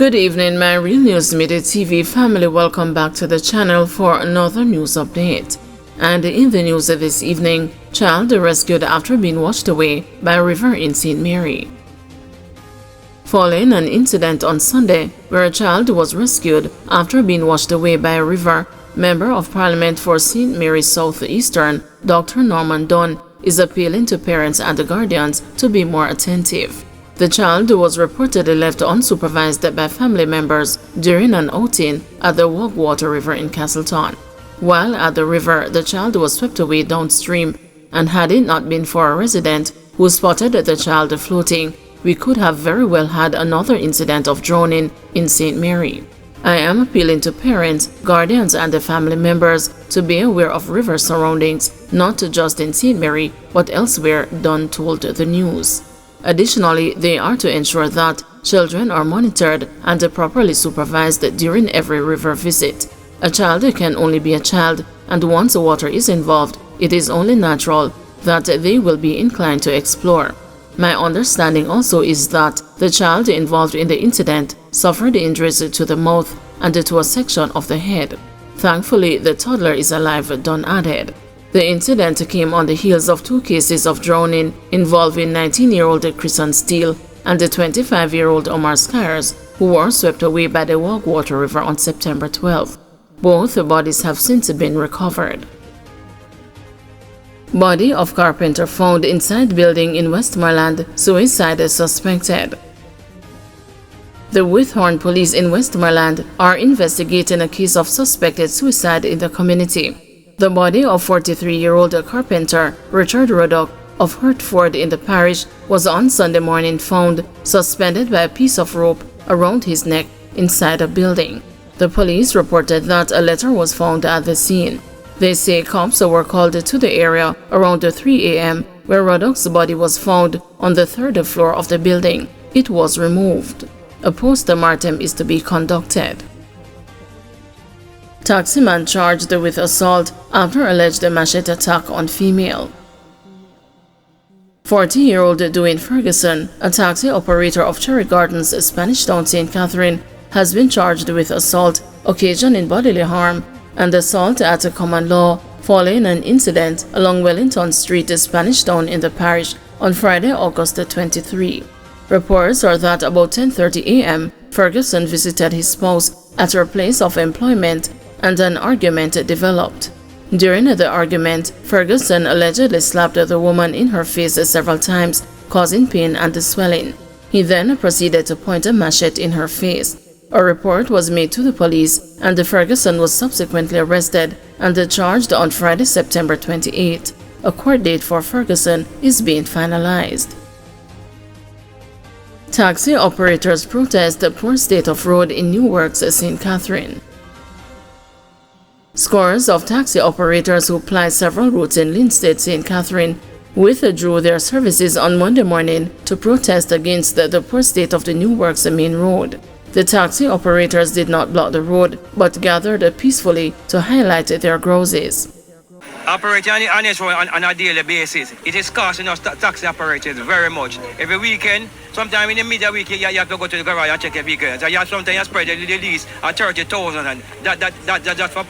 Good evening, my Real News Midday TV family. Welcome back to the channel for another news update. And in the news this evening, child rescued after being washed away by a river in St. Mary. Following an incident on Sunday where a child was rescued after being washed away by a river, Member of Parliament for St. Mary Southeastern, Dr. Norman Dunn, is appealing to parents and guardians to be more attentive. The child was reportedly left unsupervised by family members during an outing at the Wogwater River in Castleton. While at the river, the child was swept away downstream, and had it not been for a resident who spotted the child floating, we could have very well had another incident of drowning in St. Mary. I am appealing to parents, guardians, and the family members to be aware of river surroundings, not just in St. Mary, but elsewhere, Dunn told the news. Additionally, they are to ensure that children are monitored and properly supervised during every river visit. A child can only be a child, and once water is involved, it is only natural that they will be inclined to explore. My understanding also is that the child involved in the incident suffered injuries to the mouth and to a section of the head. Thankfully, the toddler is alive, Dunn added. The incident came on the heels of 2 cases of drowning involving 19-year-old Kristen Steele and the 25-year-old Omar Skyers, who were swept away by the Wogwater River on September 12. Both bodies have since been recovered. Body of carpenter found inside building in Westmoreland, suicide suspected. The Withorn police in Westmoreland are investigating a case of suspected suicide in the community. The body of 43-year-old carpenter Richard Ruddock of Hertford in the parish was on Sunday morning found suspended by a piece of rope around his neck inside a building. The police reported that a letter was found at the scene. They say cops were called to the area around 3 a.m. where Ruddock's body was found on the 3rd floor of the building. It was removed. A post-mortem is to be conducted. Taximan charged with assault after alleged machete attack on female. 40-year-old Dwayne Ferguson, a taxi operator of Cherry Gardens, Spanish Town, St. Catherine, has been charged with assault, occasioning bodily harm, and assault at a common law following an incident along Wellington Street, Spanish Town in the parish on Friday, August 23. Reports are that about 10:30 a.m., Ferguson visited his spouse at her place of employment and an argument developed. During the argument, Ferguson allegedly slapped the woman in her face several times, causing pain and swelling. He then proceeded to point a machete in her face. A report was made to the police, and Ferguson was subsequently arrested and charged on Friday, September 28. A court date for Ferguson is being finalized. Taxi operators protest the poor state of road in Newark's St. Catherine. Scores of taxi operators who ply several routes in Linstead, St. Catherine, withdrew their services on Monday morning to protest against the poor state of the Newark's main road. The taxi operators did not block the road, but gathered peacefully to highlight their grouses. Operating on this road on a daily basis, it is costing us taxi operators very much. Every weekend, sometime in the middle of the week, you have to go to the garage and check your vehicle. So sometimes you spread the lease at 30,000, and that's just for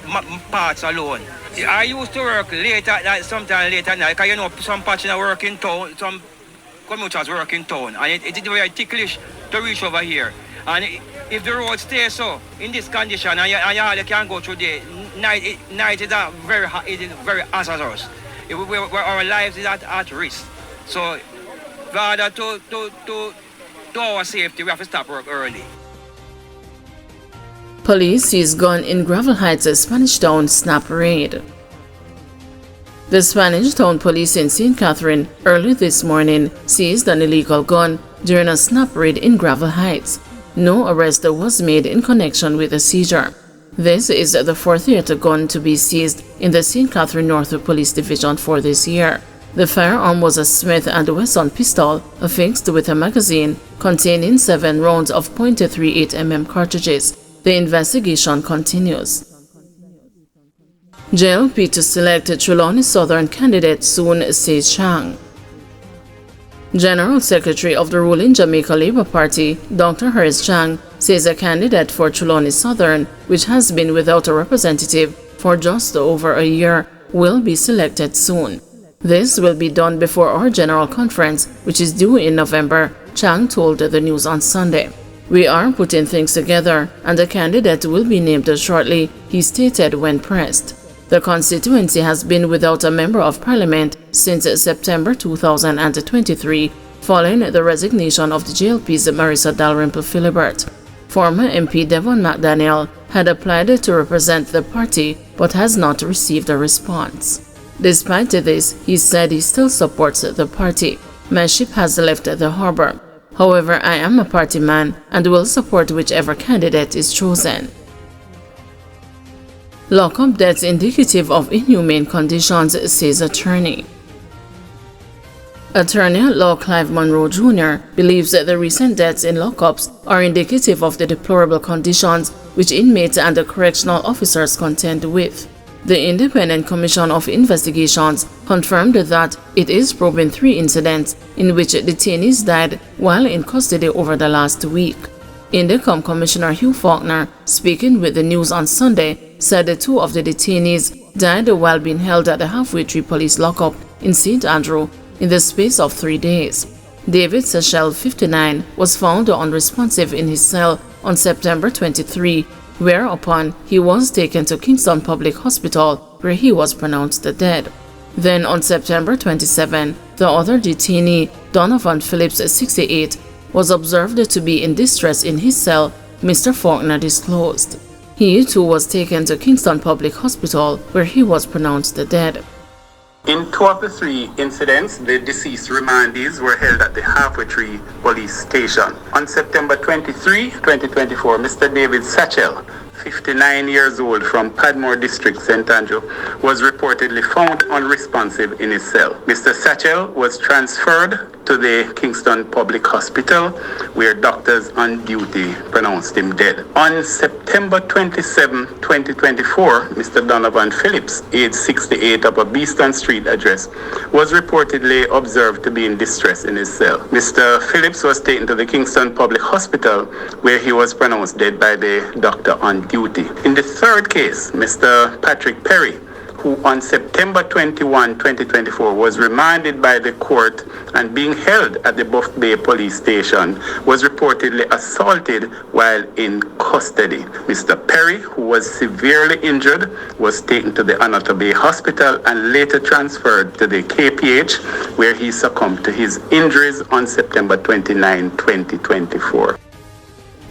parts alone. I used to work late at night, sometimes late at night, because you know some parts work in town, some commuters work in town, and it is very ticklish to reach over here. And if the road stays so in this condition, and you can't go through the night is very hot, it is very hazardous. Our lives is at risk. So, in order to our safety, we have to stop work early. Police seized gun in Gravel Heights, Spanish Town snap raid. The Spanish Town Police in St. Catherine early this morning seized an illegal gun during a snap raid in Gravel Heights. No arrest was made in connection with the seizure. This is the 4th gun to be seized in the St. Catherine North Police Division for this year. The firearm was a Smith & Wesson pistol affixed with a magazine containing 7 rounds of .38 mm cartridges. The investigation continues. JLP to select Trelawney Southern candidate soon, says Chang. General Secretary of the ruling Jamaica Labour Party, Dr. Harris Chang, says a candidate for Trelawney Southern, which has been without a representative for just over a year, will be selected soon. This will be done before our general conference, which is due in November, Chang told the news on Sunday. We are putting things together, and the candidate will be named shortly, he stated when pressed. The constituency has been without a member of parliament since September 2023, following the resignation of the JLP's Marissa Dalrymple Philibert. Former MP Devon McDaniel had applied to represent the party but has not received a response. Despite this, he said he still supports the party. My ship has left the harbor. However, I am a party man and will support whichever candidate is chosen. Lockup deaths indicative of inhumane conditions, says attorney. Attorney at law Clive Monroe Jr. believes that the recent deaths in lockups are indicative of the deplorable conditions which inmates and the correctional officers contend with. The Independent Commission of Investigations confirmed that it is probing 3 incidents in which detainees died while in custody over the last week. Indecom Commissioner Hugh Faulkner, speaking with the news on Sunday, said that 2 of the detainees died while being held at the Halfway Tree Police lockup in St. Andrew in the space of 3 days. David Sechel, 59, was found unresponsive in his cell on September 23, whereupon he was taken to Kingston Public Hospital, where he was pronounced dead. Then on September 27, the other detainee, Donovan Phillips, 68, was observed to be in distress in his cell, Mr. Faulkner disclosed. He too was taken to Kingston Public Hospital, where he was pronounced dead. In 2 of the 3 incidents, the deceased remandees were held at the Halfway Tree Police Station. On September 23, 2024, Mr. David Sechel, 59 years old, from Padmore District, St. Andrew, was reportedly found unresponsive in his cell. Mr. Sechel was transferred to the Kingston Public Hospital, where doctors on duty pronounced him dead. On September 27, 2024, Mr. Donovan Phillips, age 68, of a Beeston Street address, was reportedly observed to be in distress in his cell. Mr. Phillips was taken to the Kingston Public Hospital, where he was pronounced dead by the doctor on duty. In the 3rd case, Mr. Patrick Perry, who on September 21, 2024 was remanded by the court and being held at the Buff Bay Police Station, was reportedly assaulted while in custody. Mr. Perry, who was severely injured, was taken to the Anota Bay Hospital and later transferred to the KPH, where he succumbed to his injuries on September 29, 2024.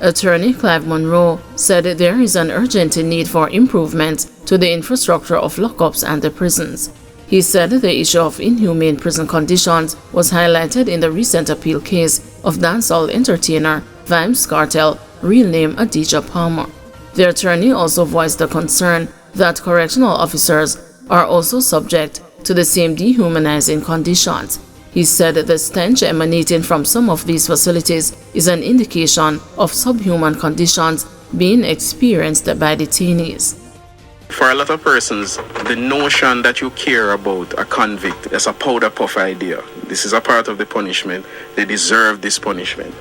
Attorney Clive Monroe said there is an urgent need for improvement to the infrastructure of lockups and the prisons. He said the issue of inhumane prison conditions was highlighted in the recent appeal case of dancehall entertainer Vybz Kartel, real name Adidja Palmer. The attorney also voiced the concern that correctional officers are also subject to the same dehumanizing conditions. He said the stench emanating from some of these facilities is an indication of subhuman conditions being experienced by detainees. For a lot of persons, the notion that you care about a convict is a powder puff idea. This is a part of the punishment. They deserve this punishment.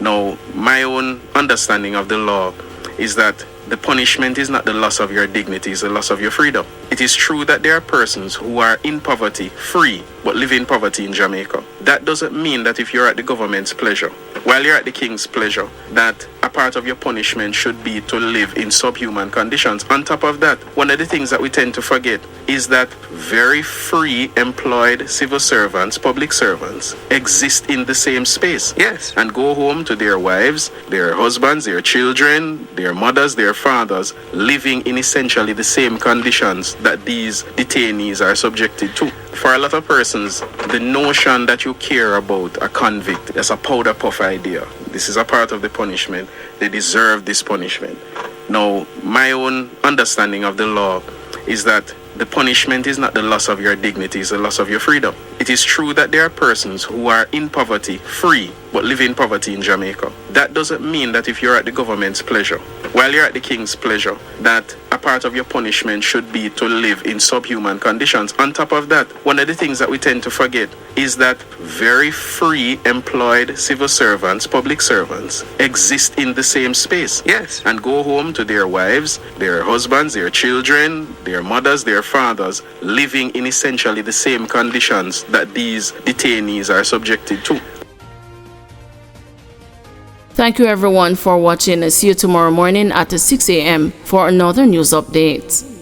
Now, my own understanding of the law is that the punishment is not the loss of your dignity, it's the loss of your freedom. It is true that there are persons who are in poverty, free, but live in poverty in Jamaica. That doesn't mean that if you're at the government's pleasure, while you're at the king's pleasure, that a part of your punishment should be to live in subhuman conditions. On top of that, one of the things that we tend to forget is that very free employed civil servants, public servants, exist in the same space. Yes. And go home to their wives, their husbands, their children, their mothers, their fathers, living in essentially the same conditions that these detainees are subjected to. For a lot of persons, the notion that you care about a convict is a powder puff idea. This is a part of the punishment. They deserve this punishment. Now, my own understanding of the law is that the punishment is not the loss of your dignity, it's the loss of your freedom. It is true that there are persons who are in poverty, free, but live in poverty in Jamaica. That doesn't mean that if you're at the government's pleasure, while you're at the king's pleasure, that a a part of your punishment should be to live in subhuman conditions. On top of that, one of the things that we tend to forget is that very free employed civil servants, public servants, exist in the same space. Yes. And go home to their wives, their husbands, their children, their mothers, their fathers, living in essentially the same conditions that these detainees are subjected to. Thank you everyone for watching. See you tomorrow morning at 6 a.m. for another news update.